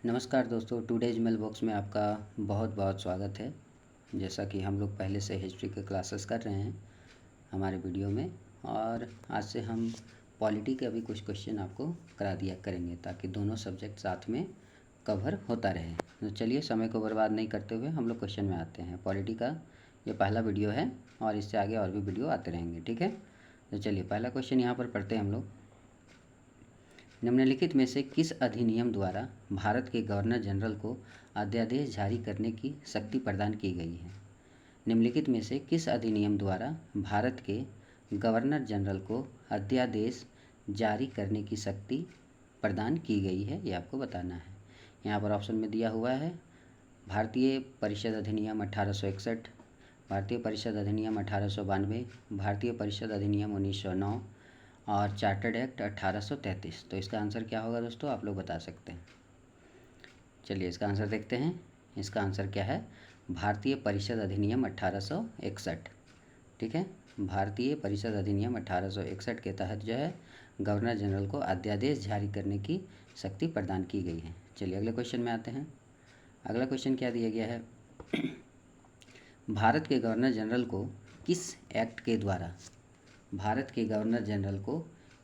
नमस्कार दोस्तों, today's mail box में आपका बहुत बहुत स्वागत है। जैसा कि हम लोग पहले से हिस्ट्री के क्लासेस कर रहे हैं हमारे वीडियो में, और आज से हम पॉलिटी के अभी कुछ क्वेश्चन आपको करा दिया करेंगे ताकि दोनों सब्जेक्ट साथ में कवर होता रहे। तो चलिए, समय को बर्बाद नहीं करते हुए हम लोग क्वेश्चन में आते हैं। पॉलिटी का ये पहला वीडियो है और इससे आगे और भी वीडियो आते रहेंगे, ठीक है। तो चलिए, पहला क्वेश्चन यहाँ पर पढ़ते हैं हम लोग। निम्नलिखित में से किस अधिनियम द्वारा भारत के गवर्नर जनरल को अध्यादेश जारी करने की शक्ति प्रदान की गई है? निम्नलिखित में से किस अधिनियम द्वारा भारत के गवर्नर जनरल को अध्यादेश जारी करने की शक्ति प्रदान की गई है, ये आपको बताना है। यहाँ पर ऑप्शन में दिया हुआ है भारतीय परिषद अधिनियम 1861, भारतीय परिषद अधिनियम 1892, भारतीय परिषद अधिनियम 1909 और चार्टर्ड एक्ट 1833। तो इसका आंसर क्या होगा दोस्तों, आप लोग बता सकते हैं। चलिए, इसका आंसर देखते हैं। इसका आंसर क्या है? भारतीय परिषद अधिनियम 1861, ठीक है। भारतीय परिषद अधिनियम 1861 के तहत जो है गवर्नर जनरल को अध्यादेश जारी करने की शक्ति प्रदान की गई है। चलिए, अगले क्वेश्चन में आते हैं। अगला क्वेश्चन क्या दिया गया है? भारत के गवर्नर जनरल को किस एक्ट के द्वारा भारत के गवर्नर जनरल को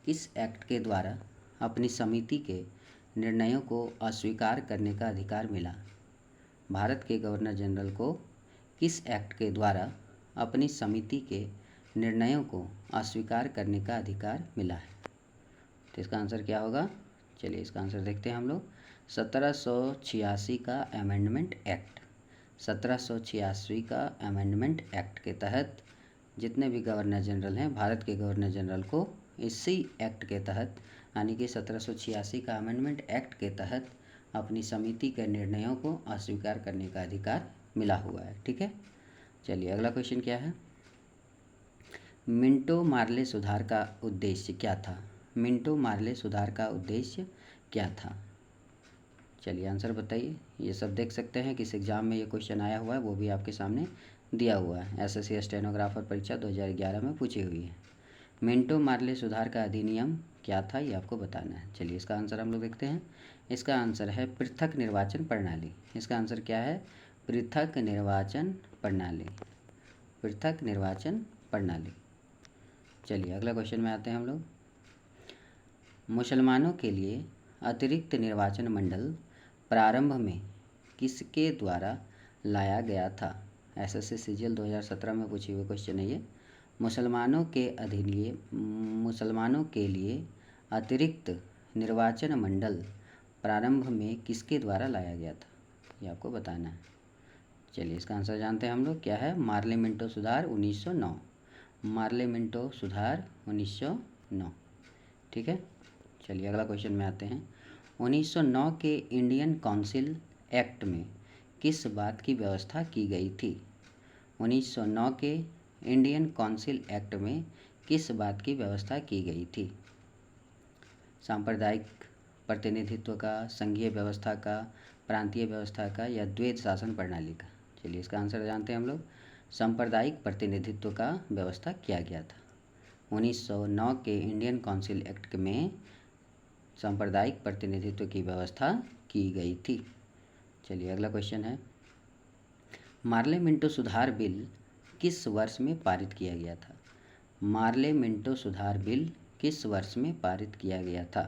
किस एक्ट के द्वारा अपनी समिति के निर्णयों को अस्वीकार करने का अधिकार मिला? भारत के गवर्नर जनरल को किस एक्ट के द्वारा अपनी समिति के निर्णयों को अस्वीकार करने का अधिकार मिला है? तो इसका आंसर क्या होगा? चलिए, इसका आंसर देखते हैं हम लोग। 1786 का अमेंडमेंट एक्ट। 1786 का अमेंडमेंट एक्ट के तहत जितने भी गवर्नर जनरल हैं, भारत के गवर्नर जनरल को इसी एक्ट के तहत, यानी कि 1786 का अमेंडमेंट एक्ट के तहत अपनी समिति के निर्णयों को अस्वीकार करने का अधिकार मिला हुआ है, ठीक है। चलिए, अगला क्वेश्चन क्या है? मिंटो मार्ले सुधार का उद्देश्य क्या था? मिंटो मार्ले सुधार का उद्देश्य क्या था? चलिए, आंसर बताइए। ये सब देख सकते हैं किस एग्ज़ाम में ये क्वेश्चन आया हुआ है, वो भी आपके सामने दिया हुआ है। एसएससी स्टेनोग्राफर परीक्षा 2011 में पूछी हुई है। मिंटो मार्ले सुधार का अधिनियम क्या था, ये आपको बताना है। चलिए, इसका आंसर हम लोग देखते हैं। इसका आंसर है पृथक निर्वाचन प्रणाली। इसका आंसर क्या है? पृथक निर्वाचन प्रणाली। पृथक निर्वाचन प्रणाली। चलिए, अगला क्वेश्चन में आते हैं हम लोग। मुसलमानों के लिए अतिरिक्त निर्वाचन मंडल प्रारंभ में किसके द्वारा लाया गया था? एसएससी सीजीएल 2017 में पूछी हुई क्वेश्चन है ये। मुसलमानों के लिए अतिरिक्त निर्वाचन मंडल प्रारंभ में किसके द्वारा लाया गया था, ये आपको बताना है। चलिए, इसका आंसर जानते हैं हम लोग। क्या है? मार्ले मिंटो सुधार 1909। मार्ले मिंटो सुधार 1909, ठीक है। चलिए, अगला क्वेश्चन में आते हैं। 1909 के इंडियन काउंसिल एक्ट में किस बात की व्यवस्था की गई थी? 1909 के इंडियन काउंसिल एक्ट में किस बात की व्यवस्था की गई थी? सांप्रदायिक प्रतिनिधित्व का, संघीय व्यवस्था का, प्रांतीय व्यवस्था का, या द्वैत शासन प्रणाली का? चलिए, इसका आंसर जानते हैं हम लोग। सांप्रदायिक प्रतिनिधित्व का व्यवस्था किया गया था। 1909 के इंडियन काउंसिल एक्ट में सांप्रदायिक प्रतिनिधित्व की व्यवस्था की गई थी। चलिए, अगला क्वेश्चन है। मार्ले मिंटो सुधार बिल किस वर्ष में पारित किया गया था? मार्ले मिंटो सुधार बिल किस वर्ष में पारित किया गया था?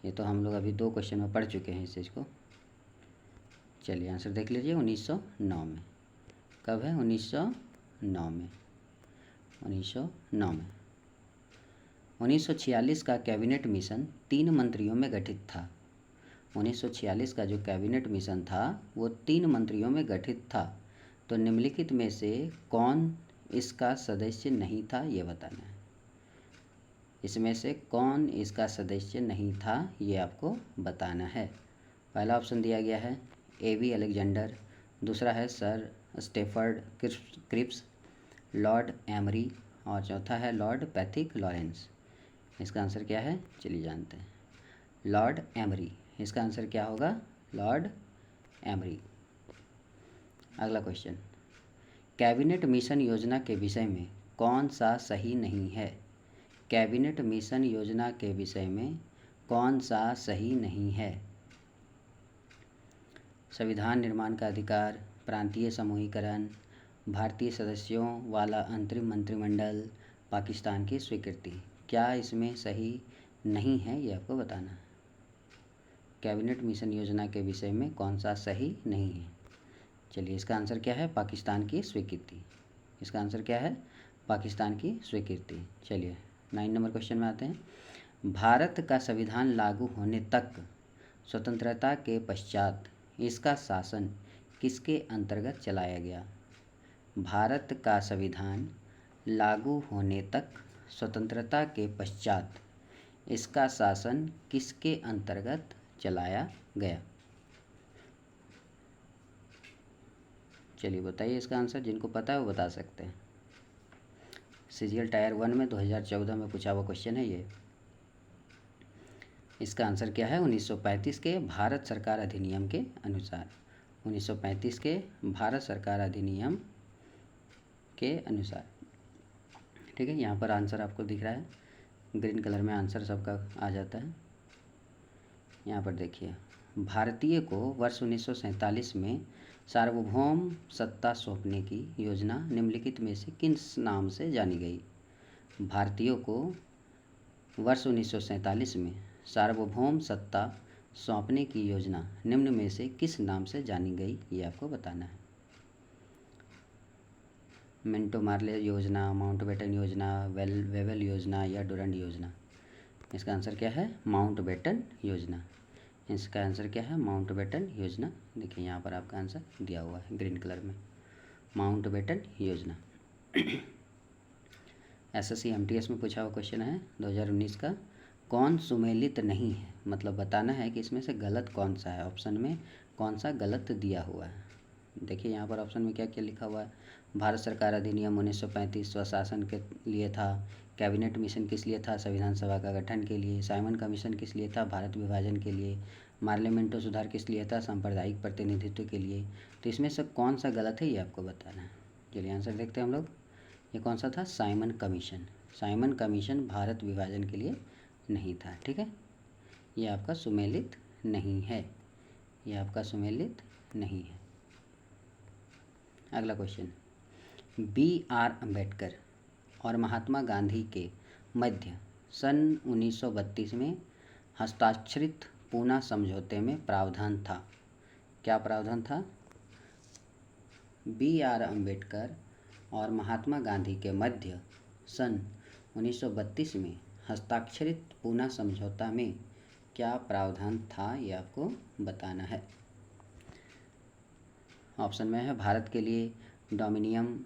ये तो हम लोग अभी 2 क्वेश्चन में पढ़ चुके हैं इस चीज़ को। चलिए, आंसर देख लीजिए। 1909 में। कब है? 1909 में। 1909 में। 1946 का कैबिनेट मिशन 3 मंत्रियों में गठित था। 1946 का जो कैबिनेट मिशन था वो 3 मंत्रियों में गठित था। तो निम्नलिखित में से कौन इसका सदस्य नहीं था, ये बताना है। इसमें से कौन इसका सदस्य नहीं था, ये आपको बताना है। पहला ऑप्शन दिया गया है एवी अलेक्जेंडर, दूसरा है sir Stafford Cripps, Lord Amery, और चौथा है लॉर्ड पैथिक लॉरेंस। इसका आंसर क्या है? चलिए जानते हैं। Lord emery. इसका आंसर क्या होगा? Lord emery. अगला क्वेश्चन। कैबिनेट मिशन योजना के विषय में कौन सा सही नहीं है? कैबिनेट मिशन योजना के विषय में कौन सा सही नहीं है? संविधान निर्माण का अधिकार, प्रांतीय समूहीकरण, भारतीय सदस्यों वाला अंतरिम मंत्रिमंडल, पाकिस्तान की स्वीकृति। क्या इसमें सही नहीं है ये आपको बताना है। कैबिनेट मिशन योजना के विषय में कौन सा सही नहीं है? चलिए इसका आंसर क्या है? पाकिस्तान की स्वीकृति। इसका आंसर क्या है? पाकिस्तान की स्वीकृति। चलिए 9 नंबर क्वेश्चन में आते हैं। भारत का संविधान लागू होने तक स्वतंत्रता के पश्चात इसका शासन किसके अंतर्गत चलाया गया? भारत का संविधान लागू होने तक स्वतंत्रता के पश्चात इसका शासन किसके अंतर्गत चलाया गया? चलिए बताइए इसका आंसर। जिनको पता है वो बता सकते हैं। सीजीएल टायर 1 में 2014 में पूछा हुआ क्वेश्चन है ये। इसका आंसर क्या है? 1935 के भारत सरकार अधिनियम के अनुसार। 1935 के भारत सरकार अधिनियम के अनुसार। ठीक है, यहाँ पर आंसर आपको दिख रहा है, ग्रीन कलर में आंसर सबका आ जाता है। यहाँ पर देखिए, भारतीय को वर्ष 1947 में सार्वभौम सत्ता सौंपने की योजना निम्नलिखित में से किस नाम से जानी गई? भारतीयों को वर्ष 1947 में सार्वभौम सत्ता सौंपने की योजना निम्न में से किस नाम से जानी गई ये आपको बताना है। मिंटो मार्ले योजना, माउंटबेटन योजना, वेवेल योजना या डुरंड योजना? इसका आंसर क्या है? माउंटबेटन योजना। इसका आंसर क्या है? माउंटबेटन योजना। देखिए यहाँ पर आपका आंसर दिया हुआ है ग्रीन कलर में, माउंटबेटन योजना। एसएससी एमटीएस में पूछा हुआ क्वेश्चन है 2019 का। कौन सुमेलित नहीं है? मतलब बताना है कि इसमें से गलत कौन सा है, ऑप्शन में कौन सा गलत दिया हुआ है। देखिए यहाँ पर ऑप्शन में क्या क्या लिखा हुआ है। भारत सरकार अधिनियम 1935 स्वशासन के लिए था। कैबिनेट मिशन किस लिए था? संविधान सभा का गठन के लिए। साइमन कमीशन किस लिए था? भारत विभाजन के लिए। पार्लियामेंटो सुधार किस लिए था? सांप्रदायिक प्रतिनिधित्व के लिए। तो इसमें से कौन सा गलत है ये आपको बताना है। चलिए आंसर देखते हैं हम लोग। ये कौन सा था? Simon commission. Simon commission Bharat विभाजन के लिए नहीं था। ठीक है, ये आपका सुमेलित नहीं है, ये आपका सुमेलित नहीं है। अगला क्वेश्चन, BR अम्बेडकर और महात्मा गांधी के मध्य सन 1932 में हस्ताक्षरित पूना समझौते में प्रावधान था। क्या प्रावधान था? BR अम्बेडकर और महात्मा गांधी के मध्य सन 1932 में हस्ताक्षरित पूना समझौता में क्या प्रावधान था ये आपको बताना है। ऑप्शन में है भारत के लिए डोमिनियन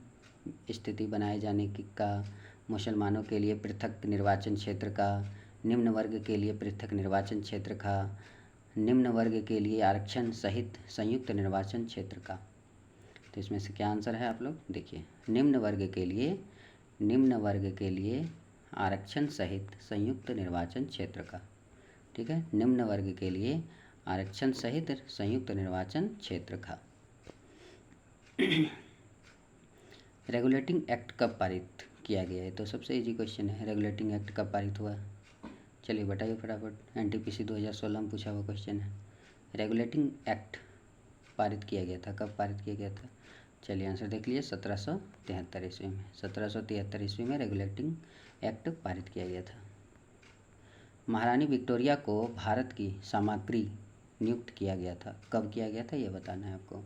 स्थिति बनाए जाने की का, मुसलमानों के लिए पृथक निर्वाचन क्षेत्र का, निम्न वर्ग के लिए पृथक निर्वाचन क्षेत्र का, निम्न वर्ग के लिए आरक्षण सहित संयुक्त निर्वाचन क्षेत्र का। तो इसमें से क्या आंसर है आप लोग देखिए। निम्न वर्ग के लिए आरक्षण सहित संयुक्त निर्वाचन क्षेत्र का। ठीक है, निम्न वर्ग के लिए आरक्षण सहित संयुक्त निर्वाचन क्षेत्र का। रेगुलेटिंग एक्ट कब पारित किया गया है? तो सबसे इजी क्वेश्चन है, रेगुलेटिंग एक्ट कब पारित हुआ? चलिए बताइए फटाफट। एनटीपीसी 2016 में पूछा हुआ क्वेश्चन है। रेगुलेटिंग एक्ट पारित किया गया था, कब पारित किया गया था? चलिए आंसर देख लीजिए, 1773 ईस्वी में। 1773 ईस्वी में रेगुलेटिंग एक्ट पारित किया गया था। महारानी विक्टोरिया को भारत की सामग्री नियुक्त किया गया था, कब किया गया था ये बताना है आपको।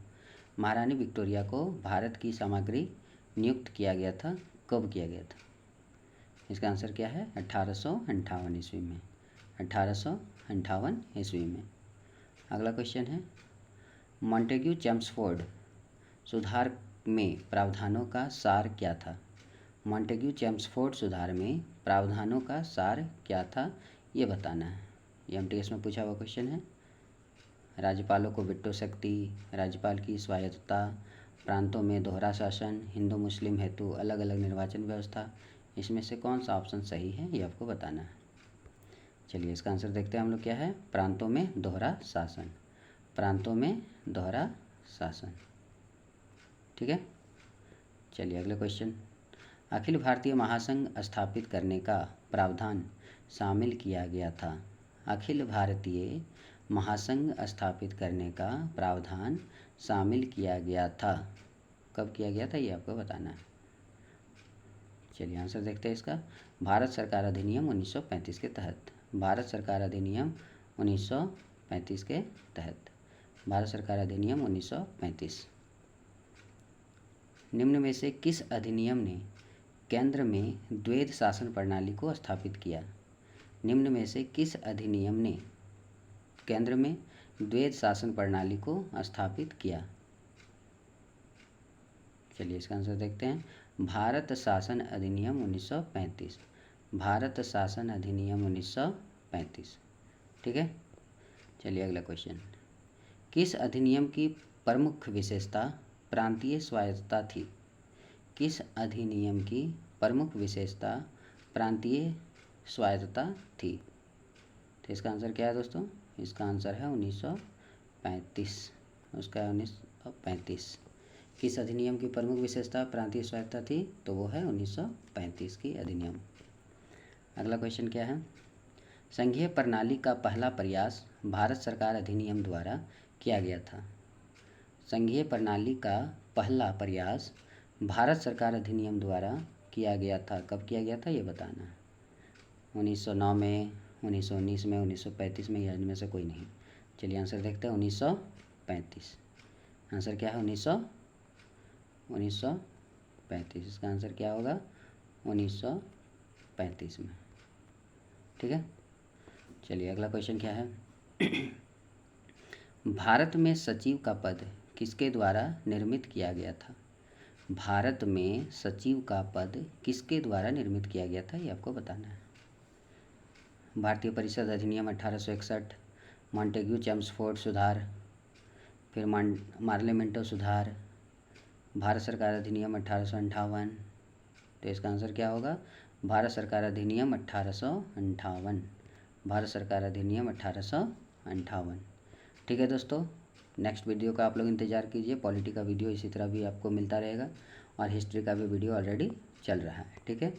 महारानी विक्टोरिया को भारत की सामग्री नियुक्त किया गया था, कब किया गया था? इसका आंसर क्या है? 1858 ईस्वी में। 1858 ईस्वी में। अगला क्वेश्चन है, मॉन्टेग्यू चेम्सफोर्ड सुधार में प्रावधानों का सार क्या था? मॉन्टेग्यू चेम्सफोर्ड सुधार में प्रावधानों का सार क्या था ये बताना है। ये एमटीएस में पूछा हुआ क्वेश्चन है। राज्यपालों को विटो शक्ति, राज्यपाल की स्वायत्तता, प्रांतों में दोहरा शासन, हिंदू मुस्लिम हेतु अलग अलग निर्वाचन व्यवस्था। इसमें से कौन सा ऑप्शन सही है ये आपको बताना है। चलिए इसका आंसर देखते हैं हम लोग क्या है। प्रांतों में दोहरा शासन, प्रांतों में दोहरा शासन। ठीक है, चलिए अगले क्वेश्चन, अखिल भारतीय महासंघ स्थापित करने का प्रावधान शामिल किया गया था। अखिल भारतीय महासंघ स्थापित करने का प्रावधान शामिल किया गया था। कब किया गया था ये आपको बताना है। चलिए आंसर देखते हैं इसका। भारत सरकार अधिनियम 1935 के तहत। भारत सरकार अधिनियम 1935 के तहत। भारत सरकार अधिनियम 1935। निम्न में से किस अधिनियम ने केंद्र में द्वैध शासन प्रणाली को स्थापित किया? निम्न में से किस अधिनियम ने केंद्र में द्वैध शासन प्रणाली को स्थापित किया? चलिए इसका आंसर देखते हैं। भारत शासन अधिनियम 1935। भारत शासन अधिनियम 1935। ठीक है। चलिए अगला क्वेश्चन। किस अधिनियम की प्रमुख विशेषता प्रांतीय स्वायत्तता थी? किस अधिनियम की प्रमुख विशेषता प्रांतीय स्वायत्तता थी? तो इसका आंसर क्या है दोस्तों? इसका आंसर है 1935। उसका है 1935। किस अधिनियम की प्रमुख विशेषता प्रांतीय स्वायत्तता थी? तो वो है 1935 की अधिनियम। अगला क्वेश्चन क्या है? संघीय प्रणाली का पहला प्रयास भारत सरकार अधिनियम द्वारा किया गया था। संघीय प्रणाली का पहला प्रयास भारत सरकार अधिनियम द्वारा किया गया था। कब किया गया था ये बताना है। 1909 में, 1919 में, 1935 में, या इनमें से कोई नहीं। चलिए आंसर देखते हैं। 1935। आंसर क्या है? 1935। इसका आंसर क्या होगा? 1935 में। ठीक है। चलिए अगला क्वेश्चन क्या है? भारत में सचिव का पद किसके द्वारा निर्मित किया गया था? भारत में सचिव का पद किसके द्वारा निर्मित किया गया था ये आपको बताना है। भारतीय परिषद अधिनियम 1861, मॉन्टेग्यू चेम्सफोर्ड सुधार, फिर मार्लेमेंटो सुधार, भारत सरकार अधिनियम 1858। तो इसका आंसर क्या होगा? भारत सरकार अधिनियम 1858। भारत सरकार अधिनियम 1858। ठीक है दोस्तों, नेक्स्ट वीडियो का आप लोग इंतज़ार कीजिए। पॉलिटी का वीडियो इसी तरह भी आपको मिलता रहेगा और हिस्ट्री का भी वीडियो ऑलरेडी चल रहा है। ठीक है,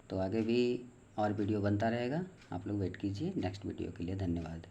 तो आगे भी और वीडियो बनता रहेगा। आप लोग वेट कीजिए नेक्स्ट वीडियो के लिए। धन्यवाद।